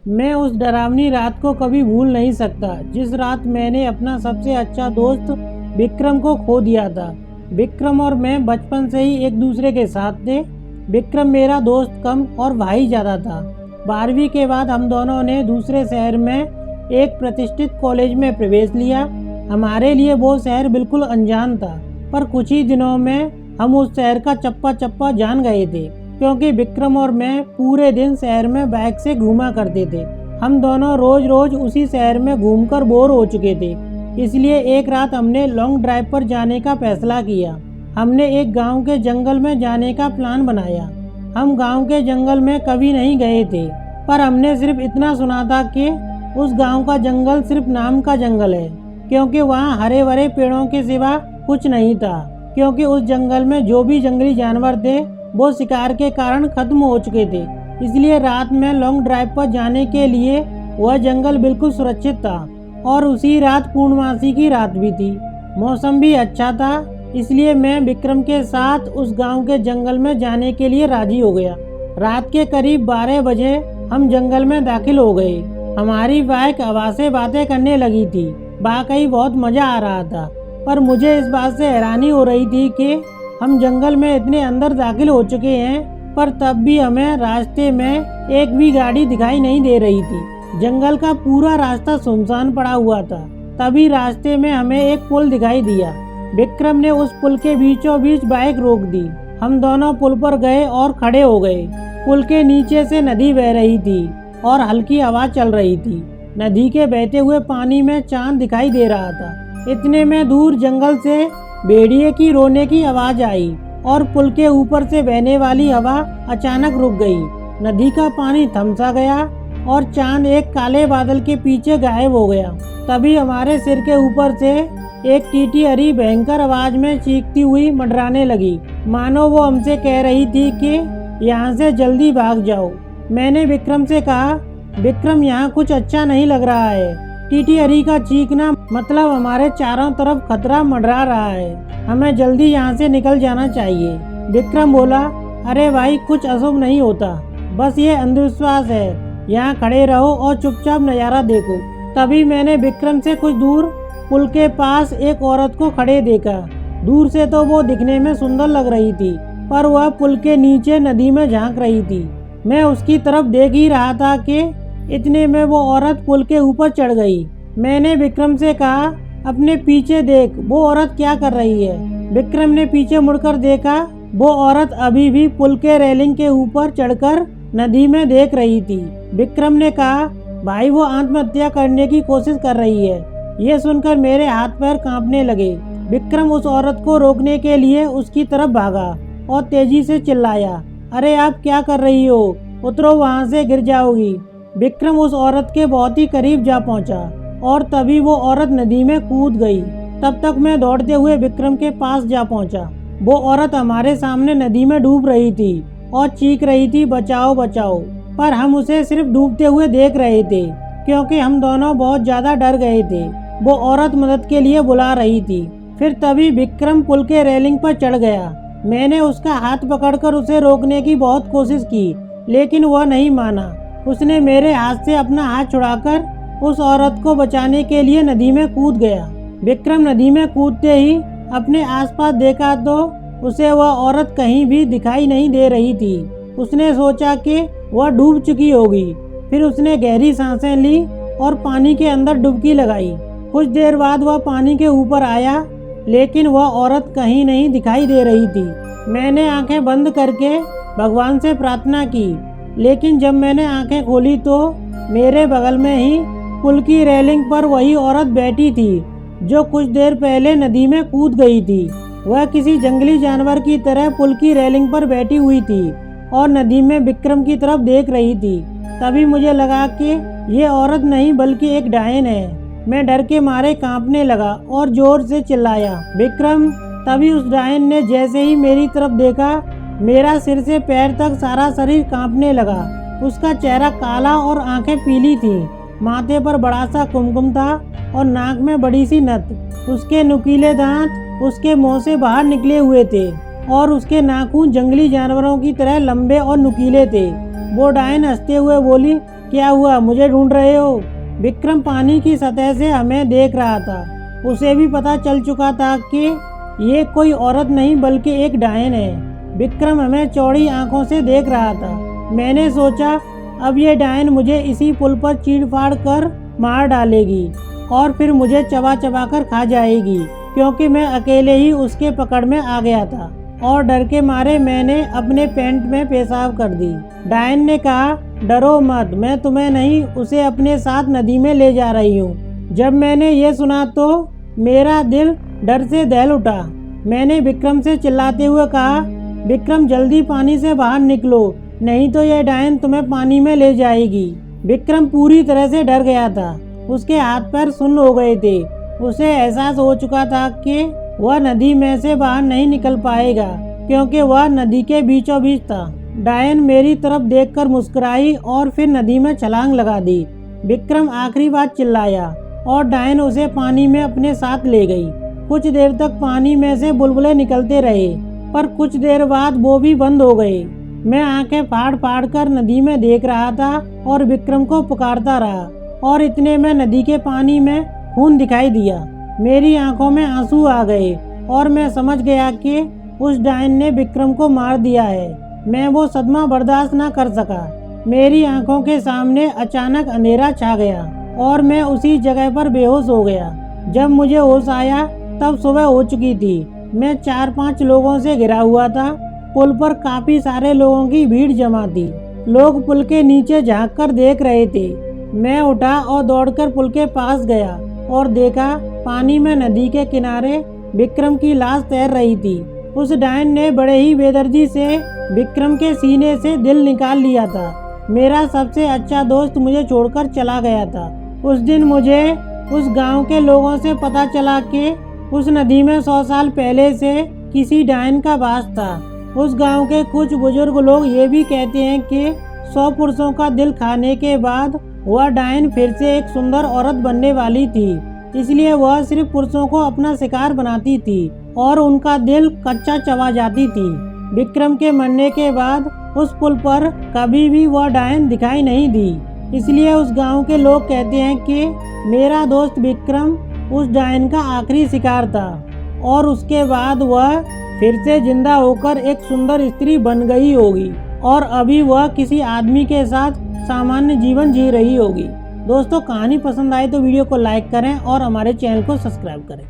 मैं उस डरावनी रात को कभी भूल नहीं सकता जिस रात मैंने अपना सबसे अच्छा दोस्त विक्रम को खो दिया था। विक्रम और मैं बचपन से ही एक दूसरे के साथ थे। विक्रम मेरा दोस्त कम और भाई ज़्यादा था। 12वीं के बाद हम दोनों ने दूसरे शहर में एक प्रतिष्ठित कॉलेज में प्रवेश लिया। हमारे लिए वो शहर बिल्कुल अनजान था, पर कुछ ही दिनों में हम उस शहर का चप्पा चप्पा जान गए थे, क्योंकि विक्रम और मैं पूरे दिन शहर में बाइक से घूमा करते थे। हम दोनों रोज रोज उसी शहर में घूमकर बोर हो चुके थे, इसलिए एक रात हमने लॉन्ग ड्राइव पर जाने का फैसला किया। हमने एक गांव के जंगल में जाने का प्लान बनाया। हम गांव के जंगल में कभी नहीं गए थे, पर हमने सिर्फ इतना सुना था कि उस गांव का जंगल सिर्फ नाम का जंगल है, क्योंकि वहाँ हरे भरे पेड़ों के सिवा कुछ नहीं था। क्योंकि उस जंगल में जो भी जंगली जानवर थे वो शिकार के कारण खत्म हो चुके थे, इसलिए रात में लॉन्ग ड्राइव पर जाने के लिए वह जंगल बिल्कुल सुरक्षित था। और उसी रात पूर्णमासी की रात भी थी। मौसम भी अच्छा था, इसलिए मैं विक्रम के साथ उस गांव के जंगल में जाने के लिए राजी हो गया। रात के करीब 12 बजे हम जंगल में दाखिल हो गए। हमारी बाइक हवा से बातें करने लगी थी। वाकई बहुत मजा आ रहा था, पर मुझे इस बात से हैरानी हो रही थी कि हम जंगल में इतने अंदर दाखिल हो चुके हैं, पर तब भी हमें रास्ते में एक भी गाड़ी दिखाई नहीं दे रही थी। जंगल का पूरा रास्ता सुनसान पड़ा हुआ था। तभी रास्ते में हमें एक पुल दिखाई दिया। विक्रम ने उस पुल के बीचों बीच बाइक रोक दी। हम दोनों पुल पर गए और खड़े हो गए। पुल के नीचे से नदी बह रही थी और हल्की हवा चल रही थी। नदी के बहते हुए पानी में चांद दिखाई दे रहा था। इतने में दूर जंगल से भेड़िए की रोने की आवाज आई और पुल के ऊपर से बहने वाली हवा अचानक रुक गई। नदी का पानी थम सा गया और चांद एक काले बादल के पीछे गायब हो गया। तभी हमारे सिर के ऊपर से एक टीटी भयंकर आवाज में चीखती हुई मंडराने लगी, मानो वो हमसे कह रही थी कि यहाँ से जल्दी भाग जाओ। मैंने विक्रम से कहा, विक्रम यहाँ कुछ अच्छा नहीं लग रहा है। टीटी का चीखना मतलब हमारे चारों तरफ खतरा मंडरा रहा है। हमें जल्दी यहाँ से निकल जाना चाहिए। विक्रम बोला, अरे भाई, कुछ अशुभ नहीं होता, बस ये अंधविश्वास है। यहाँ खड़े रहो और चुपचाप नज़ारा देखो। तभी मैंने विक्रम से कुछ दूर पुल के पास एक औरत को खड़े देखा। दूर से तो वो दिखने में सुंदर लग रही थी, पर वह पुल के नीचे नदी में झांक रही थी। मैं उसकी तरफ देख ही रहा था कि इतने में वो औरत पुल के ऊपर चढ़ गई। मैंने विक्रम से कहा, अपने पीछे देख, वो औरत क्या कर रही है। विक्रम ने पीछे मुड़कर देखा। वो औरत अभी भी पुल के रेलिंग के ऊपर चढ़कर नदी में देख रही थी। विक्रम ने कहा, भाई, वो आत्महत्या करने की कोशिश कर रही है। ये सुनकर मेरे हाथ पैर कांपने लगे। विक्रम उस औरत को रोकने के लिए उसकी तरफ भागा और तेजी से चिल्लाया, अरे आप क्या कर रही हो, उतरो, वहाँ से गिर जाओगी। विक्रम उस औरत के बहुत ही करीब जा पहुँचा और तभी वो औरत नदी में कूद गई। तब तक मैं दौड़ते हुए विक्रम के पास जा पहुँचा। वो औरत हमारे सामने नदी में डूब रही थी और चीख रही थी, बचाओ बचाओ, पर हम उसे सिर्फ डूबते हुए देख रहे थे, क्योंकि हम दोनों बहुत ज्यादा डर गए थे। वो औरत मदद के लिए बुला रही थी। फिर तभी विक्रम पुल के रेलिंग पर चढ़ गया। मैंने उसका हाथ पकड़कर उसे रोकने की बहुत कोशिश की, लेकिन वह नहीं माना। उसने मेरे हाथ से अपना हाथ छुड़ाकर उस औरत को बचाने के लिए नदी में कूद गया। विक्रम नदी में कूदते ही अपने आसपास देखा तो उसे वह औरत कहीं भी दिखाई नहीं दे रही थी। उसने सोचा कि वह डूब चुकी होगी। फिर उसने गहरी सांसें ली और पानी के अंदर डुबकी लगाई। कुछ देर बाद वह पानी के ऊपर आया, लेकिन वह औरत कहीं नहीं दिखाई दे रही थी। मैंने आंखें बंद करके भगवान से प्रार्थना की, लेकिन जब मैंने आंखें खोली तो मेरे बगल में ही पुल की रेलिंग पर वही औरत बैठी थी जो कुछ देर पहले नदी में कूद गई थी। वह किसी जंगली जानवर की तरह पुल की रेलिंग पर बैठी हुई थी और नदी में विक्रम की तरफ देख रही थी। तभी मुझे लगा कि ये औरत नहीं बल्कि एक डायन है। मैं डर के मारे कांपने लगा और जोर से चिल्लाया, विक्रम। तभी उस डायन ने जैसे ही मेरी तरफ देखा, मेरा सिर से पैर तक सारा शरीर कांपने लगा। उसका चेहरा काला और आंखें पीली थी। माथे पर बड़ा सा कुमकुम था और नाक में बड़ी सी नथ। उसके नुकीले दांत उसके मुंह से बाहर निकले हुए थे और उसके नाखून जंगली जानवरों की तरह लंबे और नुकीले थे। वो डायन हंसते हुए बोली, क्या हुआ, मुझे ढूंढ रहे हो? विक्रम पानी की सतह से हमें देख रहा था। उसे भी पता चल चुका था कि ये कोई औरत नहीं बल्कि एक डायन है। विक्रम हमें चौड़ी आंखों से देख रहा था। मैंने सोचा अब ये डायन मुझे इसी पुल पर चीड़-फाड़ कर मार डालेगी और फिर मुझे चबा चबा कर खा जाएगी, क्योंकि मैं अकेले ही उसके पकड़ में आ गया था और डर के मारे मैंने अपने पैंट में पेशाब कर दी। डायन ने कहा, डरो मत, मैं तुम्हें नहीं उसे अपने साथ नदी में ले जा रही हूँ। जब मैंने ये सुना तो मेरा दिल डर से दहल उठा। मैंने विक्रम से चिल्लाते हुए कहा, विक्रम जल्दी पानी से बाहर निकलो, नहीं तो यह डायन तुम्हें पानी में ले जाएगी। विक्रम पूरी तरह से डर गया था। उसके हाथ पैर सुन्न हो गए थे। उसे एहसास हो चुका था कि वह नदी में से बाहर नहीं निकल पाएगा, क्योंकि वह नदी के बीचों बीच था। डायन मेरी तरफ देखकर मुस्कुराई और फिर नदी में छलांग लगा दी। विक्रम आखिरी बार चिल्लाया और डायन उसे पानी में अपने साथ ले गई। कुछ देर तक पानी में से बुलबुले निकलते रहे, पर कुछ देर बाद वो भी बंद हो गए। मैं आंखें फाड़ फाड़ कर नदी में देख रहा था और विक्रम को पुकारता रहा, और इतने में नदी के पानी में खून दिखाई दिया। मेरी आंखों में आंसू आ गए और मैं समझ गया कि उस डायन ने विक्रम को मार दिया है। मैं वो सदमा बर्दाश्त न कर सका। मेरी आंखों के सामने अचानक अंधेरा छा गया और मैं उसी जगह पर बेहोश हो गया। जब मुझे होश आया तब सुबह हो चुकी थी। मैं 4-5 लोगों से घिरा हुआ था। पुल पर काफी सारे लोगों की भीड़ जमा थी। लोग पुल के नीचे झांक कर देख रहे थे। मैं उठा और दौड़कर पुल के पास गया और देखा पानी में नदी के किनारे विक्रम की लाश तैर रही थी। उस डायन ने बड़े ही बेदर्दी से विक्रम के सीने से दिल निकाल लिया था। मेरा सबसे अच्छा दोस्त मुझे छोड़कर चला गया था। उस दिन मुझे उस गांव के लोगों से पता चला कि उस नदी में 100 साल पहले से किसी डायन का वास था। उस गांव के कुछ बुजुर्ग लोग ये भी कहते हैं कि 100 पुरुषों का दिल खाने के बाद वह डायन फिर से एक सुंदर औरत बनने वाली थी, इसलिए वह सिर्फ पुरुषों को अपना शिकार बनाती थी और उनका दिल कच्चा चबा जाती थी। विक्रम के मरने के बाद उस पुल पर कभी भी वह डायन दिखाई नहीं दी, इसलिए उस गांव के लोग कहते हैं कि मेरा दोस्त विक्रम उस डायन का आखिरी शिकार था और उसके बाद वह फिर से जिंदा होकर एक सुंदर स्त्री बन गई होगी और अभी वह किसी आदमी के साथ सामान्य जीवन जी रही होगी। दोस्तों, कहानी पसंद आए तो वीडियो को लाइक करें और हमारे चैनल को सब्सक्राइब करें।